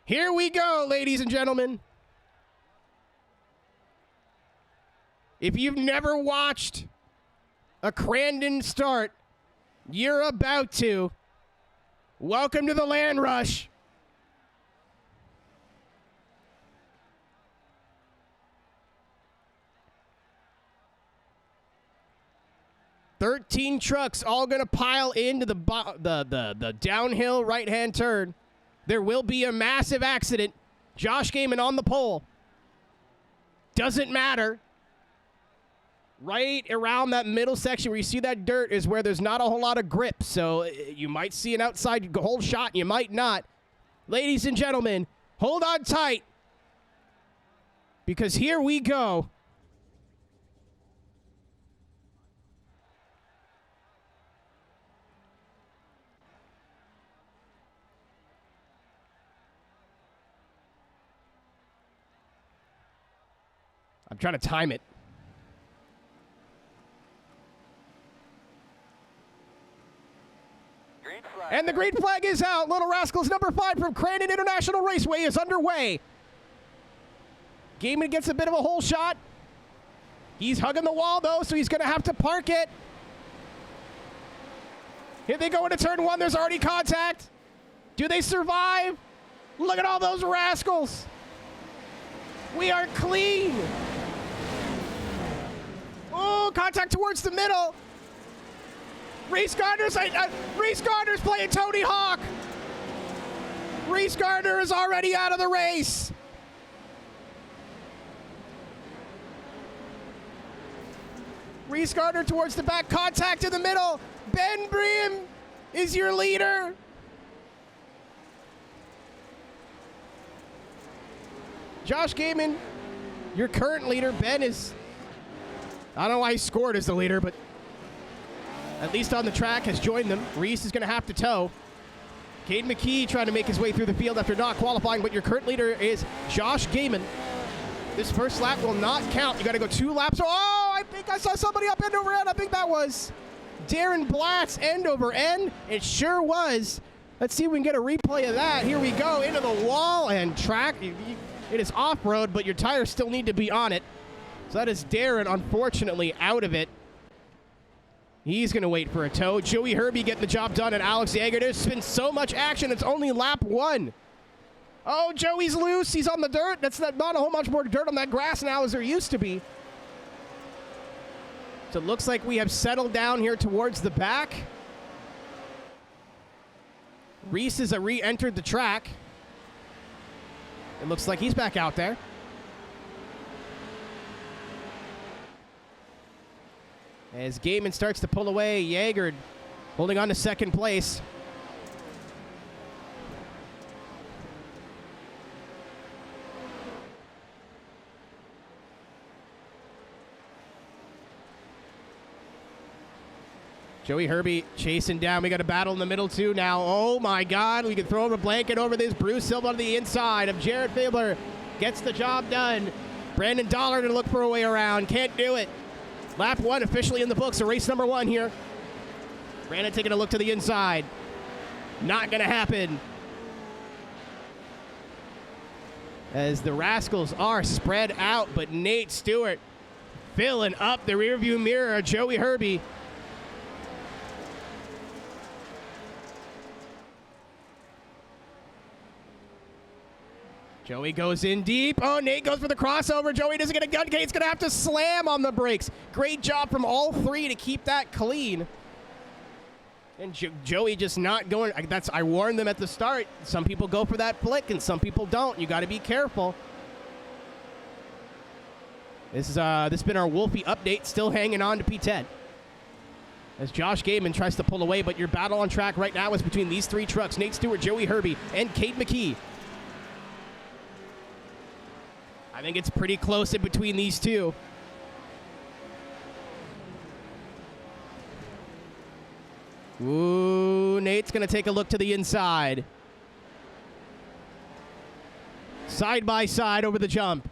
Here we go, ladies and gentlemen. If you've never watched a Crandon start, you're about to. Welcome to the Land Rush. "13 trucks all going to pile into the downhill right-hand turn. There will be a massive accident. Josh Gaiman on the pole. Doesn't matter. Right around that middle section where you see that dirt is where there's not a whole lot of grip. So you might see an outside hole shot, you might not. Ladies and gentlemen, hold on tight. Because here we go. I'm trying to time it. And the green flag is out. Little Rascals number 5 from Crandon International Raceway is underway. Gaiman gets a bit of a hole shot. He's hugging the wall, though, so he's going to have to park it. Here they go into turn 1. There's already contact. Do they survive? Look at all those Rascals. We are clean. Oh, contact towards the middle. Reese Gardner's playing Tony Hawk. Reese Gardner is already out of the race. Reese Gardner towards the back, contact in the middle. Ben Bream is your leader. Josh Gaiman, your current leader. Ben is, I don't know why he scored as the leader, but at least on the track has joined them. Reese is going to have to tow. Caden McKee trying to make his way through the field after not qualifying, but your current leader is Josh Gaiman. This first lap will not count. You got to go 2 laps. Oh, I think I saw somebody up end over end. I think that was Darren Blatt's end over end. It sure was. Let's see if we can get a replay of that. Here we go into the wall and track. It is off-road, but your tires still need to be on it. So that is Darren, unfortunately, out of it. He's going to wait for a tow. Joey Herbie getting the job done, and Alex Yeager. There's been so much action. It's only lap 1. Oh, Joey's loose. He's on the dirt. That's not a whole much more dirt on that grass now as there used to be. So it looks like we have settled down here towards the back. Reese has re-entered the track. It looks like he's back out there. As Gaiman starts to pull away, Yeager holding on to second place. Joey Herbie chasing down. We got a battle in the middle, too, now. Oh, my God. We can throw a blanket over this. Bruce Silva on the inside of Jared Fabler. Gets the job done. Brandon Dollar to look for a way around. Can't do it. Lap 1 officially in the books. So race number 1 here. Brandon taking a look to the inside. Not going to happen. As the Rascals are spread out, but Nate Stewart filling up the rearview mirror of Joey Herbie. Joey goes in deep. Oh, Nate goes for the crossover. Joey doesn't get a gun. Kate's going to have to slam on the brakes. Great job from all 3 to keep that clean. And Joey just not going. I warned them at the start. Some people go for that flick and some people don't. You got to be careful. This has been our Wolfie update. Still hanging on to P10. As Josh Gaiman tries to pull away, but your battle on track right now is between these 3 trucks. Nate Stewart, Joey Herbie, and Kate McKee. I think it's pretty close in between these 2. Ooh, Nate's going to take a look to the inside. Side by side over the jump.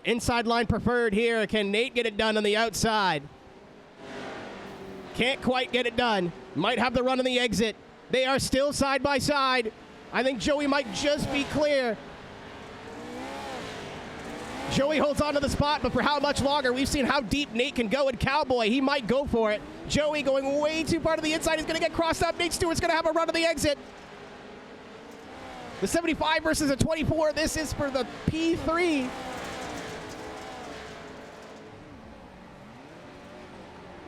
Inside line preferred here. Can Nate get it done on the outside? Can't quite get it done. Might have the run on the exit. They are still side by side. I think Joey might just be clear. Joey holds on to the spot, but for how much longer? We've seen how deep Nate can go in Cowboy. He might go for it. Joey going way too far to the inside. He's going to get crossed up. Nate Stewart's going to have a run to the exit. The 75 versus a 24. This is for the P3.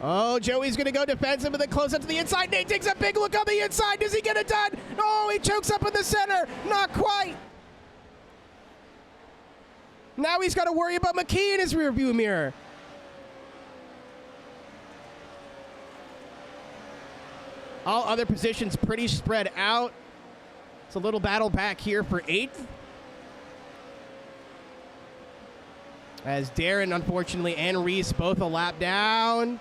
Oh, Joey's going to go defensive and then close up to the inside. Nate takes a big look on the inside. Does he get it done? Oh, he chokes up in the center. Not quite. Now he's got to worry about McKee in his rearview mirror. All other positions pretty spread out. It's a little battle back here for 8th. As Darren, unfortunately, and Reese both a lap down.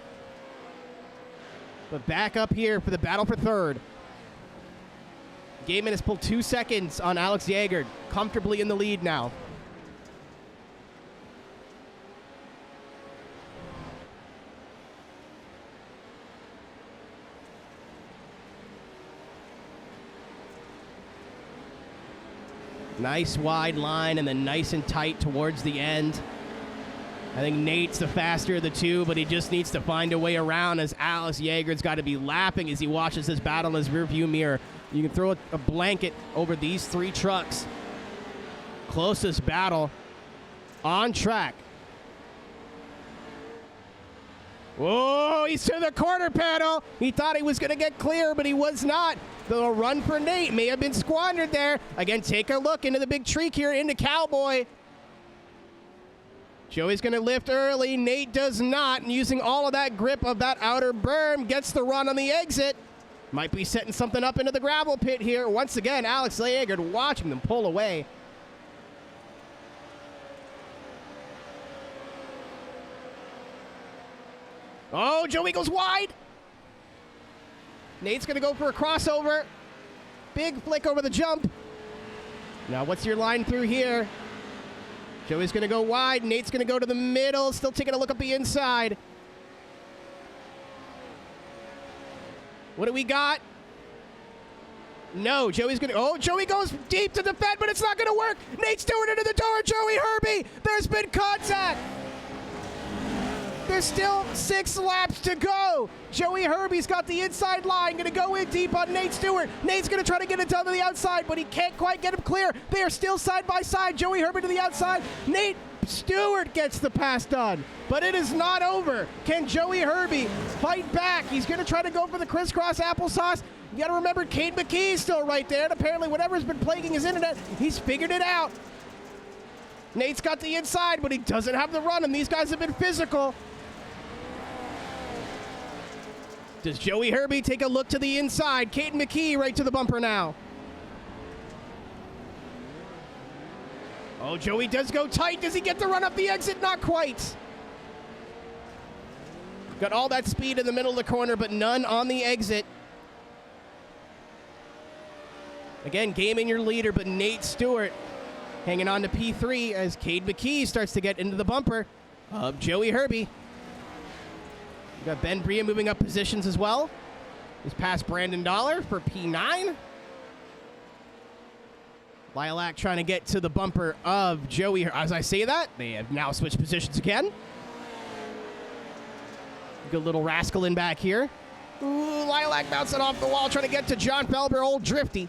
But back up here for the battle for 3rd. Gaiman has pulled 2 seconds on Alex Jaeger, comfortably in the lead now. Nice wide line and then nice and tight towards the end. I think Nate's the faster of the two, but he just needs to find a way around as Alex Jaeger's got to be lapping as he watches this battle in his rearview mirror. You can throw a blanket over these 3 trucks. Closest battle on track. Whoa, he's to the quarter panel. He thought he was going to get clear, but he was not. The run for Nate may have been squandered there. Again, take a look into the big tree here, into Cowboy. Joey's going to lift early. Nate does not. And using all of that grip of that outer berm, gets the run on the exit. Might be setting something up into the gravel pit here. Once again, Alex Jaeger watching them pull away. Oh, Joey goes wide. Nate's going to go for a crossover. Big flick over the jump. Now, what's your line through here? Joey's going to go wide. Nate's going to go to the middle. Still taking a look up the inside. What do we got? No, Joey's going to... Oh, Joey goes deep to defend, but it's not going to work. Nate Stewart into the door. Joey Herbie. There's been contact. There's still 6 laps to go. Joey Herbie's got the inside line, going to go in deep on Nate Stewart. Nate's going to try to get it down to the outside, but he can't quite get him clear. They are still side by side. Joey Herbie to the outside. Nate Stewart gets the pass done, but it is not over. Can Joey Herbie fight back? He's going to try to go for the crisscross applesauce. You got to remember, Cade McKee is still right there, and apparently whatever's been plaguing his internet, he's figured it out. Nate's got the inside, but he doesn't have the run, and these guys have been physical. Does Joey Herbie take a look to the inside? Caden McKee right to the bumper now. Oh, Joey does go tight. Does he get the run up the exit? Not quite. Got all that speed in the middle of the corner, but none on the exit. Again, gaming your leader, but Nate Stewart hanging on to P3 as Cade McKee starts to get into the bumper of Joey Herbie. We got Ben Bria moving up positions as well. He's past Brandon Dollar for P9. Lilac trying to get to the bumper of Joey. As I say that, they have now switched positions again. Good little rascal in back here. Ooh, Lilac bouncing off the wall, trying to get to John Felber, old Drifty.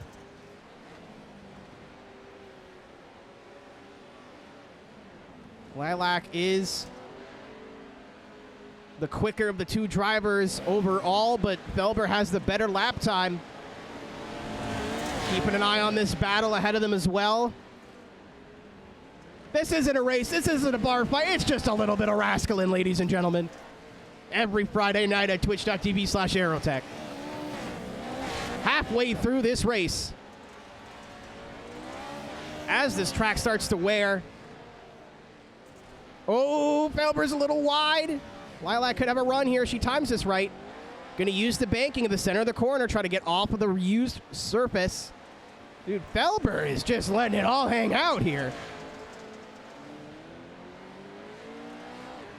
Lilac is the quicker of the 2 drivers overall, but Felber has the better lap time. Keeping an eye on this battle ahead of them as well. This isn't a race. This isn't a bar fight. It's just a little bit of rascaling, ladies and gentlemen. Every Friday night at twitch.tv/Aeroteq. Halfway through this race, as this track starts to wear. Oh, Felber's a little wide. Lilac could have a run here. She times this right. Going to use the banking of the center of the corner, try to get off of the reused surface. Dude, Felber is just letting it all hang out here.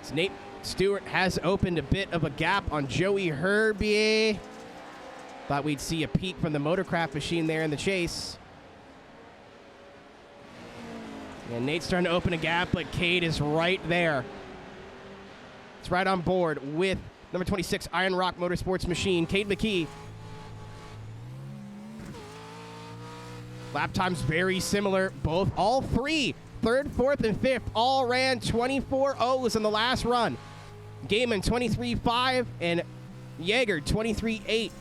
So Nate Stewart has opened a bit of a gap on Joey Herbie. Thought we'd see a peek from the Motorcraft machine there in the chase. And Nate's trying to open a gap, but Cade is right there. It's right on board with number 26 Iron Rock Motorsports machine, Cade McKee. Lap times very similar. All three, third, fourth, and fifth, all ran 24.0s in the last run. Gaiman 23.5 and Yeager 23.8.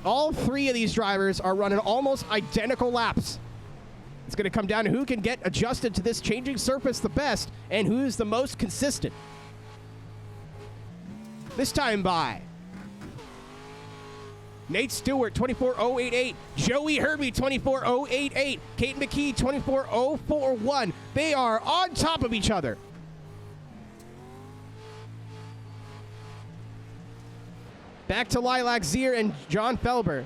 All three of these drivers are running almost identical laps. It's going to come down to who can get adjusted to this changing surface the best and who's the most consistent. This time by Nate Stewart, 24.088. Joey Herbie, 24.088. Cade McKee, 24.041. They are on top of each other. Back to Lilac Zier and John Felber.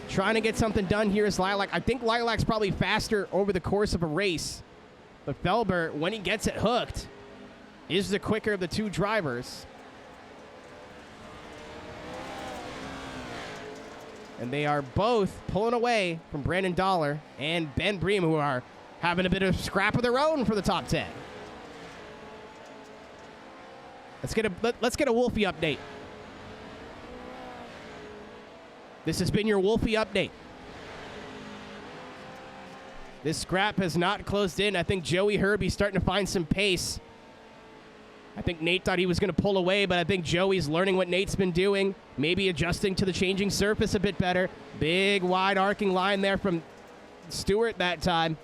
Trying to get something done here is Lilac. I think Lilac's probably faster over the course of a race. But Felber, when he gets it hooked, is the quicker of the two drivers. And they are both pulling away from Brandon Dollar and Ben Bream, who are having a bit of scrap of their own for the top 10. Let's get a Wolfie update. This has been your Wolfie update. This scrap has not closed in. I think Joey Herbie's starting to find some pace. I think Nate thought he was going to pull away, but I think Joey's learning what Nate's been doing, maybe adjusting to the changing surface a bit better. Big, wide arcing line there from Stewart that time.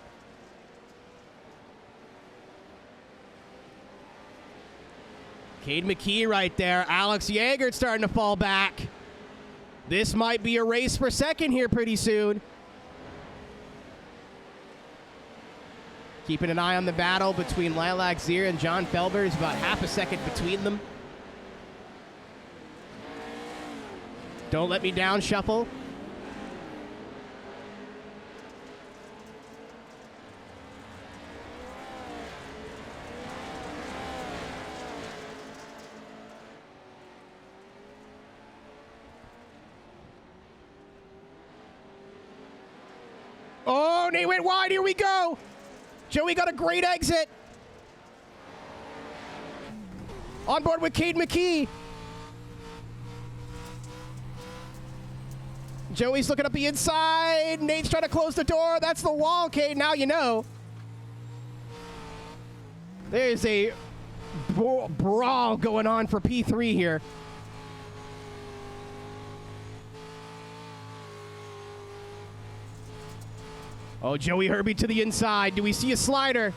Cade McKee right there. Alex Yeager starting to fall back. This might be a race for second here pretty soon. Keeping an eye on the battle between Lilac Zier and John Felber. There's about half a second between them. Don't let me down, Shuffle. Oh, Nate went wide. Here we go. Joey got a great exit. On board with Cade McKee. Joey's looking up the inside. Nate's trying to close the door. That's the wall, Cade. Now you know. There's a brawl going on for P3 here. Oh, Joey Herbie to the inside. Do we see a slider?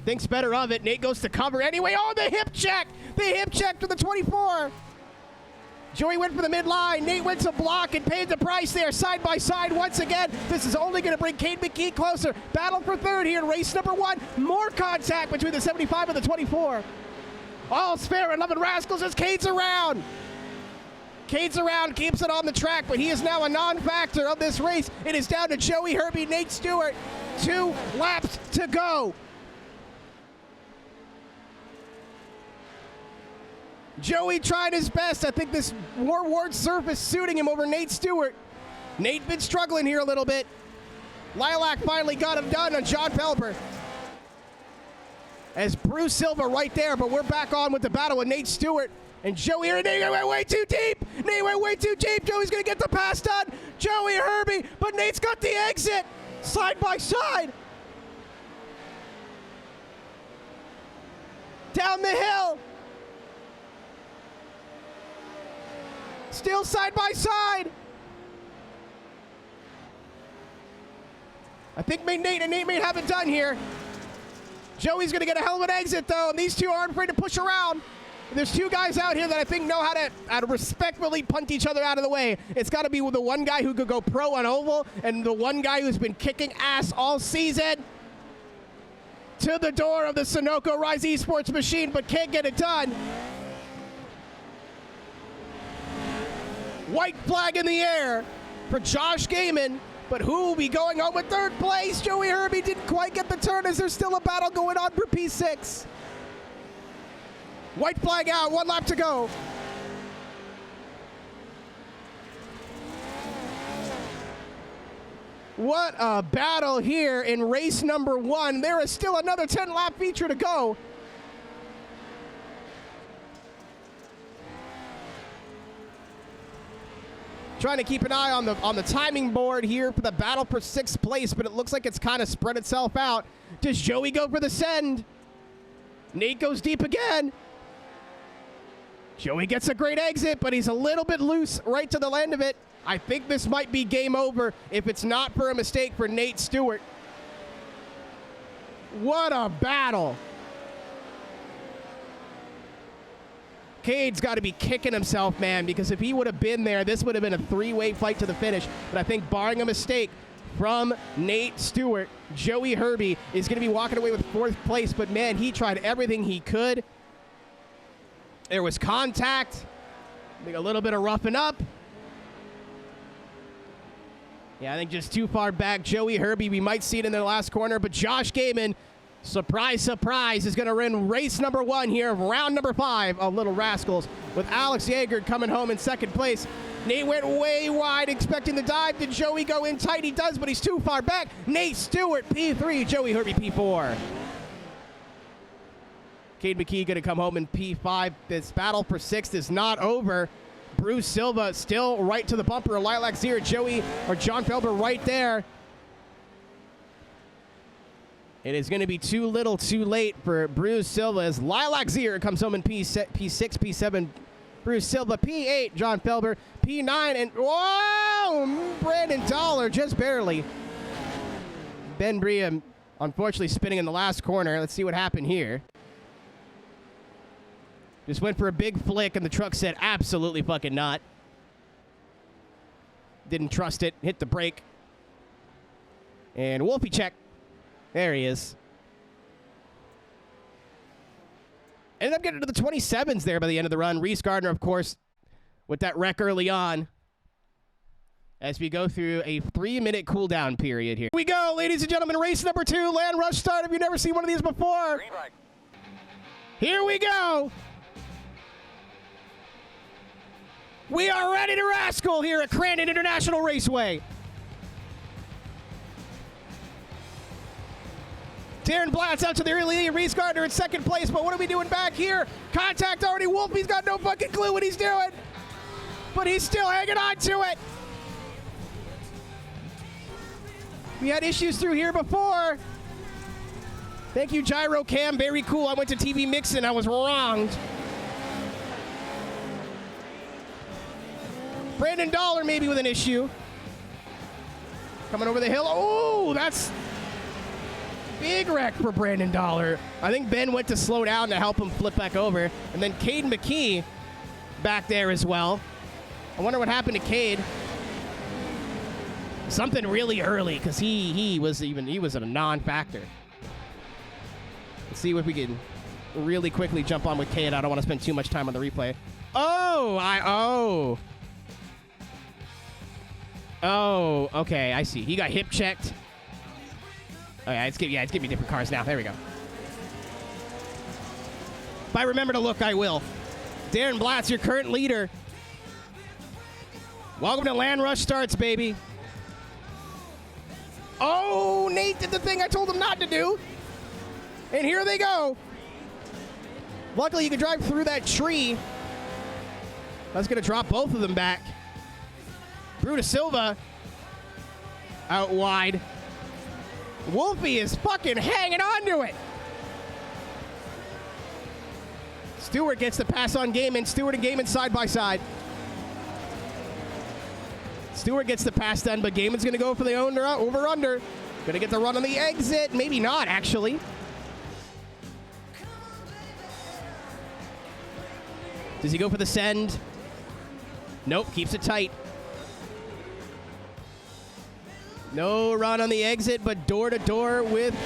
Thinks better of it. Nate goes to cover anyway. Oh, the hip check. The hip check to the 24. Joey went for the midline. Nate went to block and paid the price there. Side by side once again. This is only going to bring Cade McKee closer. Battle for third here in race number 1. More contact between the 75 and the 24. All's fair and loving Rascals as Cade's around. Cade's around, keeps it on the track, but he is now a non-factor of this race. It is down to Joey Herbie, Nate Stewart. 2 laps to go. Joey tried his best. I think this Warward surface suiting him over Nate Stewart. Nate been struggling here a little bit. Lilac finally got him done on John Felber. As Bruce Silva right there, but we're back on with the battle with Nate Stewart. And Joey, Nate went way too deep. Nate went way too deep. Joey's going to get the pass done. Joey Herbie, but Nate's got the exit. Side by side. Down the hill. Still side by side. I think Nate and Nate may have it done here. Joey's going to get a hell of an exit, though, and these two aren't afraid to push around. There's 2 guys out here that I think know how to respectfully punt each other out of the way. It's got to be the one guy who could go pro on oval and the one guy who's been kicking ass all season. To the door of the Sunoco Rise Esports machine, but can't get it done. White flag in the air for Josh Gaiman, but who will be going home with third place? Joey Herbie didn't quite get the turn as there's still a battle going on for P6. White flag out, 1 lap to go. What a battle here in race number 1. There is still another 10-lap feature to go. Trying to keep an eye on the timing board here for the battle for 6th place, but it looks like it's kind of spread itself out. Does Joey go for the send? Nate goes deep again. Joey gets a great exit, but he's a little bit loose right to the end of it. I think this might be game over if it's not for a mistake for Nate Stewart. What a battle. Cade's got to be kicking himself, man, because if he would have been there, this would have been a 3-way fight to the finish. But I think barring a mistake from Nate Stewart, Joey Herbie is going to be walking away with 4th place. But, man, he tried everything he could. There was contact, a little bit of roughing up. Yeah, I think just too far back. Joey Herbie, we might see it in the last corner, but Josh Gaiman, surprise, surprise, is going to win race number 1 here of round number 5 of Little Rascals with Alex Yeager coming home in 2nd place. Nate went way wide expecting the dive. Did Joey go in tight? He does, but he's too far back. Nate Stewart, P3, Joey Herbie, P4. Cade McKee going to come home in P5. This battle for 6th is not over. Bruce Silva still right to the bumper. Lilac Zier, John Felber right there. It is going to be too little too late for Bruce Silva as Lilac Zier comes home in P6, P7. Bruce Silva, P8, John Felber, P9, and whoa, Brandon Dollar just barely. Ben Bria, unfortunately, spinning in the last corner. Let's see what happened here. Just went for a big flick, and the truck said, absolutely fucking not. Didn't trust it. Hit the brake. And Wolfie check. There he is. Ended up getting to the 27s there by the end of the run. Reese Gardner, of course, with that wreck early on. As we go through a 3-minute cooldown period here. Here we go, ladies and gentlemen. Race number 2, Land Rush start. If you've never seen one of these before. Here we go. We are ready to rascal here at Crandon International Raceway. Darren Blatt's out to the early lead. Reese Gardner in 2nd place, but what are we doing back here? Contact already. Wolfie's got no fucking clue what he's doing, but he's still hanging on to it. We had issues through here before. Thank you, Gyro Cam. Very cool. I went to TV Mixin. I was wronged. Brandon Dollar maybe with an issue. Coming over the hill. Oh, that's big wreck for Brandon Dollar. I think Ben went to slow down to help him flip back over. And then Cade McKee back there as well. I wonder what happened to Cade. Something really early, because he was a non-factor. Let's see if we can really quickly jump on with Cade. I don't want to spend too much time on the replay. Oh, okay, I see. He got hip checked. Oh, yeah, it's giving me different cars now. There we go. If I remember to look, I will. Darren Blatt's your current leader. Welcome to Land Rush Starts, baby. Oh, Nate did the thing I told him not to do. And here they go. Luckily, you can drive through that tree. That's going to drop both of them back. Brutus Silva out wide. Wolfie is fucking hanging on to it. Stewart gets the pass on Gaiman. Stewart and Gaiman side by side. Stewart gets the pass done, but Gaiman's going to go for the over-under. Going to get the run on the exit. Maybe not, actually. Does he go for the send? Nope, keeps it tight. No run on the exit, but door-to-door with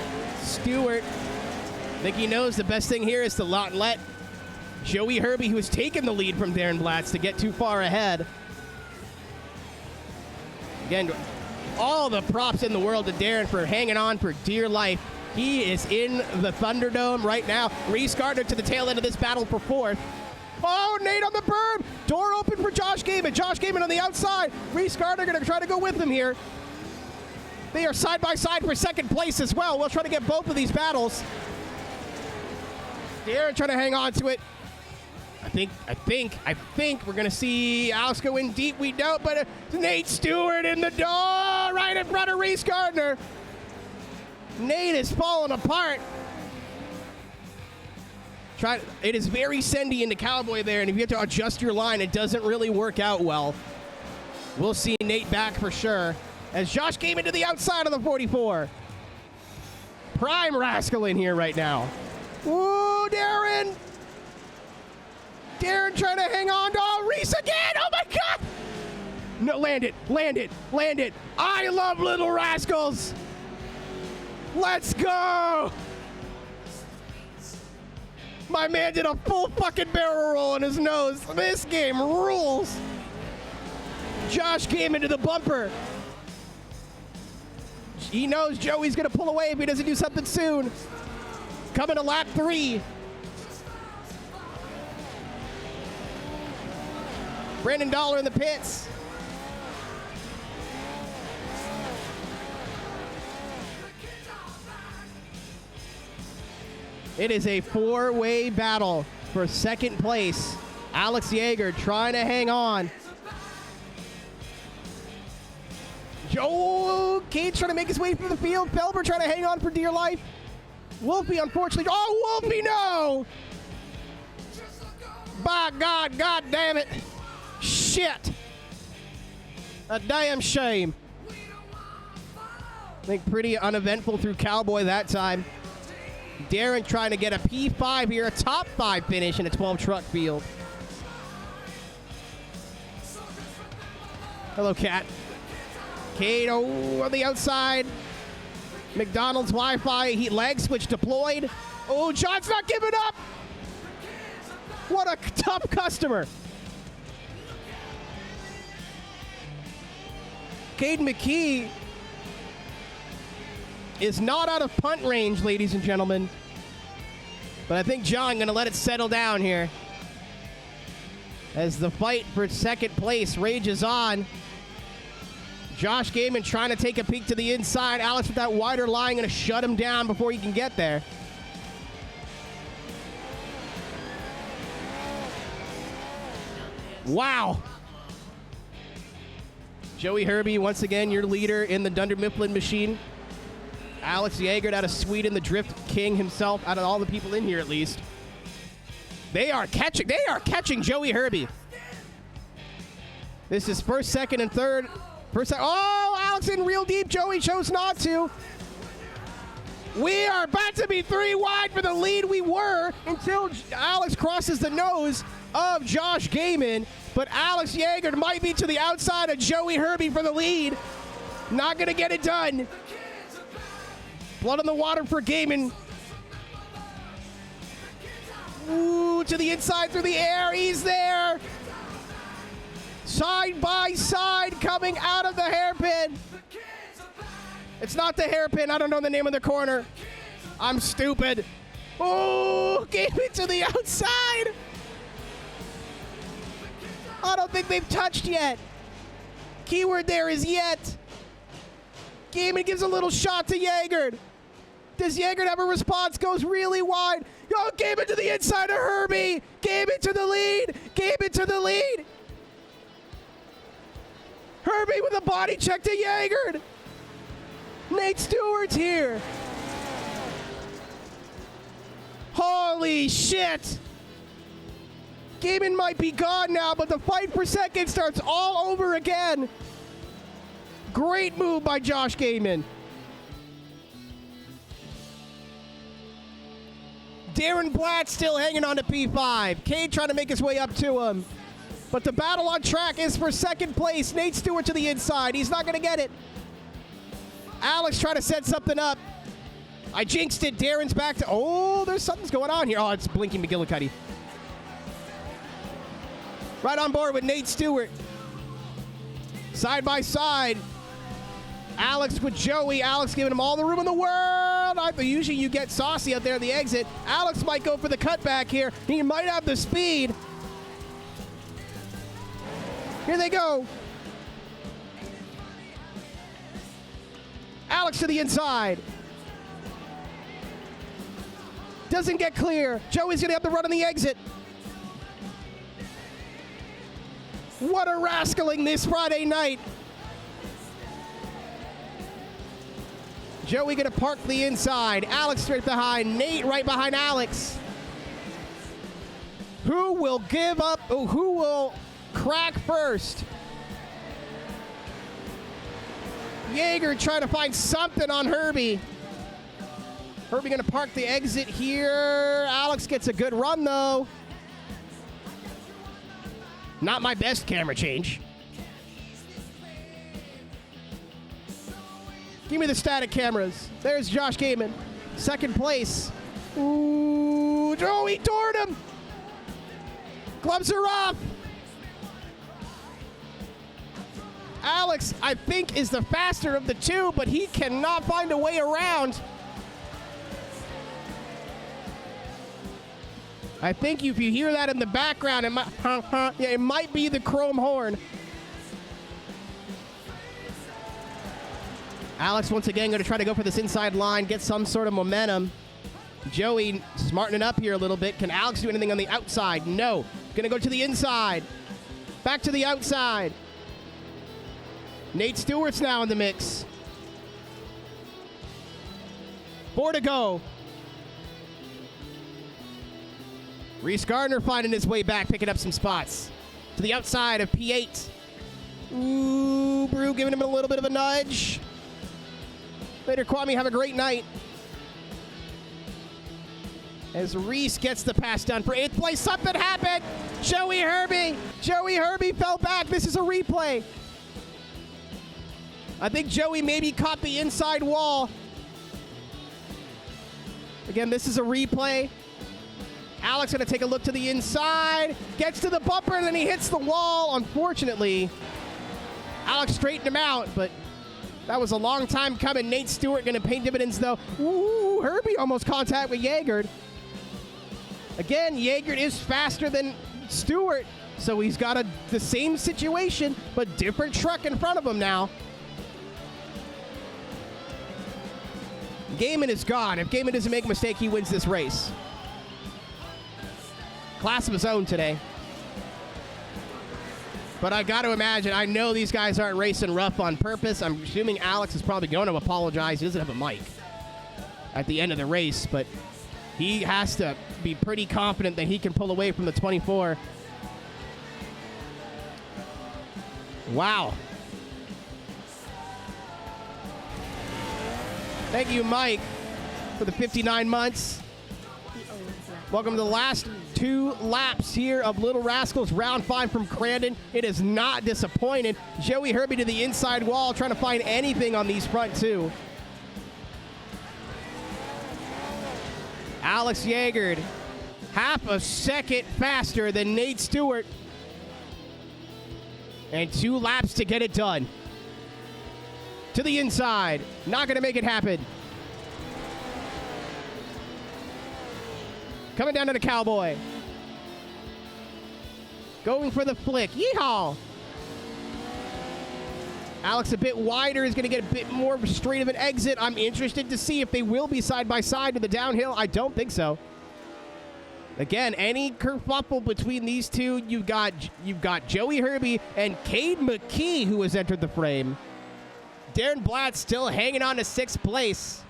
Stewart. I think he knows the best thing here is to not let Joey Herbie, who has taken the lead from Darren Blatz, to get too far ahead. Again, all the props in the world to Darren for hanging on for dear life. He is in the Thunderdome right now. Reese Gardner to the tail end of this battle for 4th. Oh, Nate on the berm. Door open for Josh Gaiman. Josh Gaiman on the outside. Reese Gardner going to try to go with him here. They are side by side for second place as well. We'll try to get both of these battles. Darren trying to hang on to it. I think we're going to see Alex go in deep. We don't, but Nate Stewart in the door right in front of Reese Gardner. Nate is falling apart. It is very sendy into Cowboy there, and if you have to adjust your line, it doesn't really work out well. We'll see Nate back for sure as Josh came into the outside of the 44. Prime Rascal in here right now. Woo, Darren. Darren trying to hang on to Reese again. Oh, my God. No, land it. I love Little Rascals. Let's go. My man did a full fucking barrel roll on his nose. This game rules. Josh came into the bumper. He knows Joey's going to pull away if he doesn't do something soon. Coming to lap 3. Brandon Dollar in the pits. It is a 4-way battle for second place. Alex Yeager trying to hang on. Joe Cade's trying to make his way through the field. Felber trying to hang on for dear life. Wolfie, unfortunately. Oh, Wolfie, no! By God, God damn it. Shit. A damn shame. I think pretty uneventful through Cowboy that time. Darren trying to get a P5 here, a top 5 finish in a 12 truck field. Hello, Cat. Cade on the outside. McDonald's Wi-Fi, leg switch deployed. Oh, John's not giving up. What a tough customer. Cade McKee is not out of punt range, ladies and gentlemen. But I think John going to let it settle down here as the fight for second place rages on. Josh Gaiman trying to take a peek to the inside. Alex with that wider line going to shut him down before he can get there. Wow. Joey Herbie, once again, your leader in the Dunder Mifflin machine. Alex Yeager out of Sweden, the Drift King himself, out of all the people in here at least. They are catching Joey Herbie. This is first, second, and third. Oh, Alex in real deep. Joey chose not to. We are about to be 3 wide for the lead. We were until Alex crosses the nose of Josh Gaiman. But Alex Yeager might be to the outside of Joey Herbie for the lead. Not going to get it done. Blood on the water for Gaiman. Ooh, to the inside through the air. He's there. Side by side coming out of the hairpin. It's not the hairpin. I don't know the name of the corner. I'm stupid. Oh, Gaiman to the outside. I don't think they've touched yet. Keyword there is yet. Gaiman gives a little shot to Yeager. Does Yeager have a response? Goes really wide. Oh, Gaiman to the inside of Herbie. Gaiman to the lead. Gaiman to the lead. Herbie with a body check to Yeager. Nate Stewart's here. Holy shit. Gaiman might be gone now, but the fight for second starts all over again. Great move by Josh Gaiman. Darren Blatt still hanging on to P5. Cade trying to make his way up to him. But the battle on track is for second place. Nate Stewart to the inside. He's not going to get it. Alex trying to set something up. I jinxed it. Darren's back to... Oh, there's something's going on here. Oh, it's Blinky McGillicuddy. Right on board with Nate Stewart. Side by side. Alex with Joey. Alex giving him all the room in the world. Usually you get saucy out there at the exit. Alex might go for the cutback here. He might have the speed. Here they go. Alex to the inside. Doesn't get clear. Joey's going to have to run on the exit. What a rascaling this Friday night. Joey going to park the inside. Alex straight behind. Nate right behind Alex. Who will give up? Oh, who will crack first? Jaeger trying to find something on Herbie. Herbie going to park the exit here. Alex gets a good run, though. Not my best camera change. Give me the static cameras. There's Josh Gaiman. Second place. Ooh, Joey toward him. Gloves are off. Alex, I think, is the faster of the two, but he cannot find a way around. I think if you hear that in the background, it might be the chrome horn. Alex once again going to try to go for this inside line, get some sort of momentum. Joey smartening up here a little bit. Can Alex do anything on the outside? No. Going to go to the inside. Back to the outside. Nate Stewart's now in the mix. 4 to go. Reese Gardner finding his way back, picking up some spots. To the outside of P8. Ooh, Brew giving him a little bit of a nudge. Later, Kwame, have a great night. As Reese gets the pass done for 8th place, something happened. Joey Herbie fell back. This is a replay. I think Joey maybe caught the inside wall. Again, this is a replay. Alex going to take a look to the inside. Gets to the bumper, and then he hits the wall. Unfortunately, Alex straightened him out, but that was a long time coming. Nate Stewart going to pay dividends, though. Ooh, Herbie almost contact with Jaeger. Again, Jaeger is faster than Stewart, so he's got the same situation, but different truck in front of him now. Gaiman is gone. If Gaiman doesn't make a mistake, he wins this race. Class of his own today. But I got to imagine, I know these guys aren't racing rough on purpose. I'm assuming Alex is probably going to apologize. He doesn't have a mic at the end of the race, but he has to be pretty confident that he can pull away from the 24. Wow. Thank you, Mike, for the 59 months. Welcome to the last 2 laps here of Little Rascals, round 5 from Crandon. It is not disappointed. Joey Herbie to the inside wall, trying to find anything on these front 2. Alex Jaeger, half a second faster than Nate Stewart. And 2 laps to get it done. To the inside. Not going to make it happen. Coming down to the Cowboy. Going for the flick. Yeehaw! Alex a bit wider is going to get a bit more straight of an exit. I'm interested to see if they will be side by side to the downhill. I don't think so. Again, any kerfuffle between these two, you've got Joey Herbie and Cade McKee, who has entered the frame. Darren Blatt still hanging on to 6th place.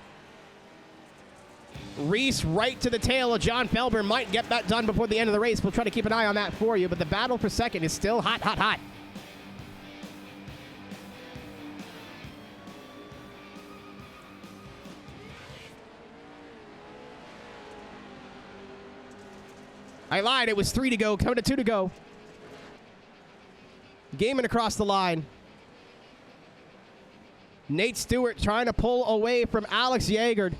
Reese right to the tail of John Felber. Might get that done before the end of the race. We'll try to keep an eye on that for you, but the battle for second is still hot, hot, hot. I lied. It was 3 to go. Coming to 2 to go. Gaiman across the line. Nate Stewart trying to pull away from Alex Jaeger.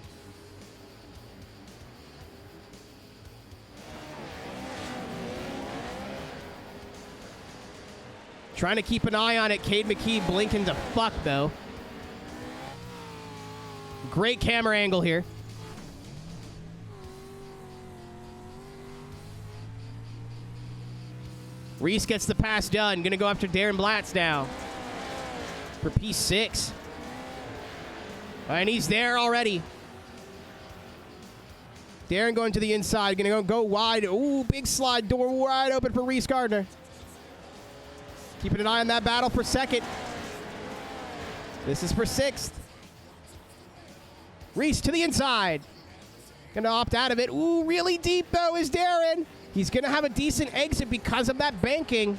Trying to keep an eye on it. Cade McKee blinking to fuck, though. Great camera angle here. Reese gets the pass done. Going to go after Darren Blatz now for P6. And he's there already. Darren going to the inside. Going to go wide. Ooh, big slide. Door wide open for Reese Gardner. Keeping an eye on that battle for second. This is for sixth. Reese to the inside. Going to opt out of it. Ooh, really deep, though, is Darren. He's going to have a decent exit because of that banking.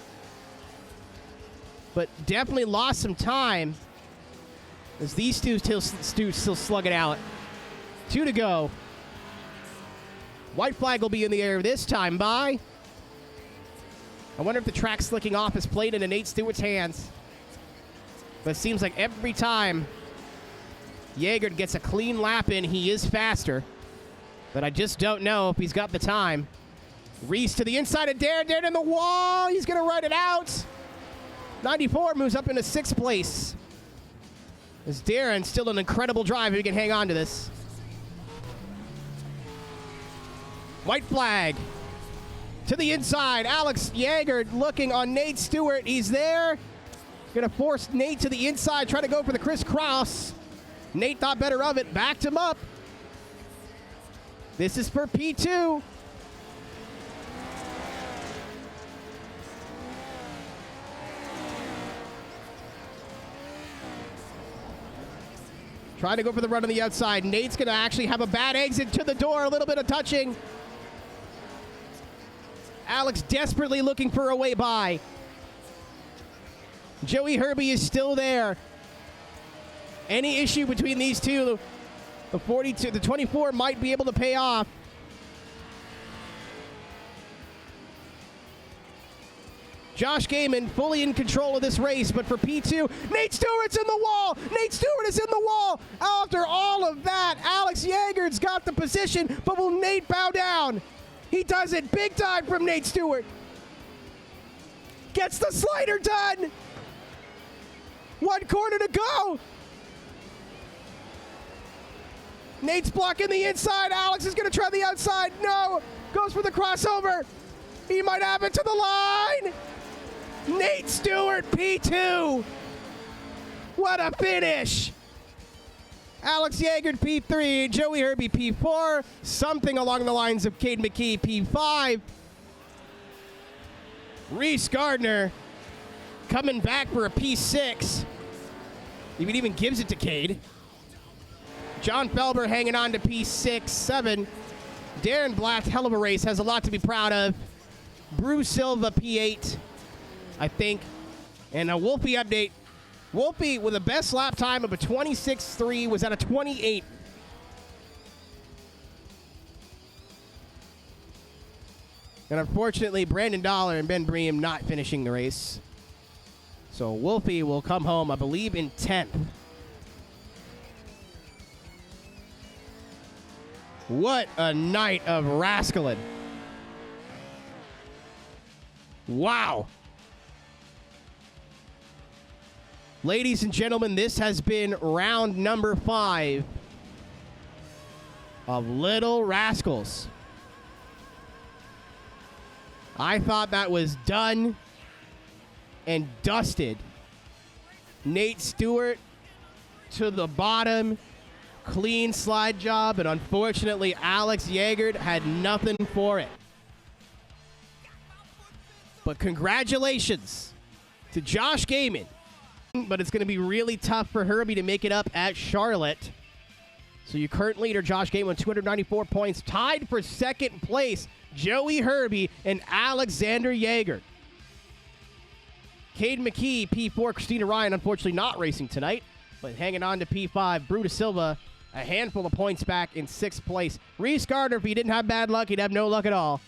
But definitely lost some time as these two still slug it out. 2 to go. White flag will be in the air this time by. I wonder if the track slicking off is played into Nate Stewart's hands. But it seems like every time Jaeger gets a clean lap in, he is faster. But I just don't know if he's got the time. Reese to the inside of Darren. Darren in the wall. He's going to ride it out. 94 moves up into 6th place. As Darren still an incredible drive if he can hang on to this. White flag. To the inside. Alex Jaeger looking on Nate Stewart. He's there. Going to force Nate to the inside. Try to go for the crisscross. Nate thought better of it. Backed him up. This is for P2. Trying to go for the run on the outside. Nate's going to actually have a bad exit to the door. A little bit of touching. Alex desperately looking for a way by. Joey Herbie is still there. Any issue between these two, the 42, the 24 might be able to pay off. Josh Gaiman fully in control of this race, but for P2, Nate Stewart's in the wall. Nate Stewart is in the wall. After all of that, Alex Jaeger's got the position, but will Nate bow down? He does it big time from Nate Stewart. Gets the slider done. 1 corner to go. Nate's blocking the inside. Alex is going to try the outside. No. Goes for the crossover. He might have it to the line. Nate Stewart, P2. What a finish. Alex Jaeger, P3. Joey Herbie, P4. Something along the lines of Cade McKee, P5. Reese Gardner coming back for a P6. He even gives it to Cade. John Felber hanging on to P6, 7. Darren Black, hell of a race, has a lot to be proud of. Bruce Silva, P8, I think. And a Wolfie update. Wolfie with a best lap time of a 26.3 was at a 28. And unfortunately, Brandon Dollar and Ben Bream not finishing the race. So Wolfie will come home, I believe, in 10th. What a night of rascaling. Wow. Ladies and gentlemen, this has been round number 5 of Little Rascals. I thought that was done and dusted. Nate Stewart to the bottom. Clean slide job, and unfortunately, Alex Jaeger had nothing for it. But congratulations to Josh Gaiman. But it's going to be really tough for Herbie to make it up at Charlotte. So your current leader, Josh Gaiman, 294 points. Tied for second place, Joey Herbie and Alexander Jaeger. Cade McKee, P4. Christina Ryan, unfortunately not racing tonight, but hanging on to P5. Brutus Silva, a handful of points back in 6th place. Reese Gardner, if he didn't have bad luck, he'd have no luck at all.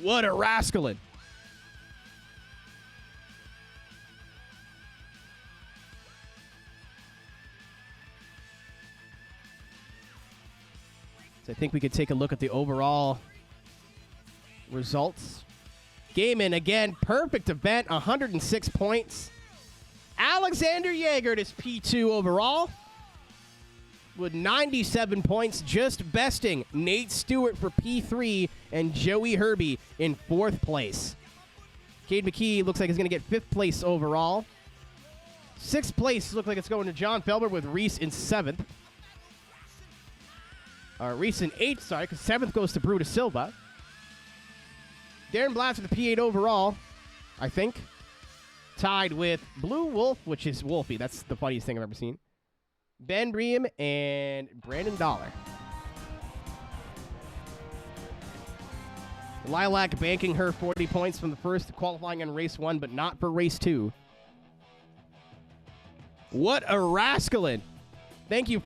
What a rascalin'. So I think we could take a look at the overall results. Gaiman, again, perfect event, 106 points. Alexander Jaeger is P2 overall with 97 points, just besting Nate Stewart for P3 and Joey Herbie in 4th place. Cade McKee looks like he's going to get 5th place overall. Sixth place looks like it's going to John Felber with Reese in seventh. Reese in eighth, sorry, because seventh goes to Brutus Silva. Darren Blatz with the P8 overall, I think. Tied with Blue Wolf, which is Wolfie. That's the funniest thing I've ever seen. Ben Bream and Brandon Dollar. Lilac banking her 40 points from the first qualifying on race 1, but not for race 2. What a rascalin'. Thank you.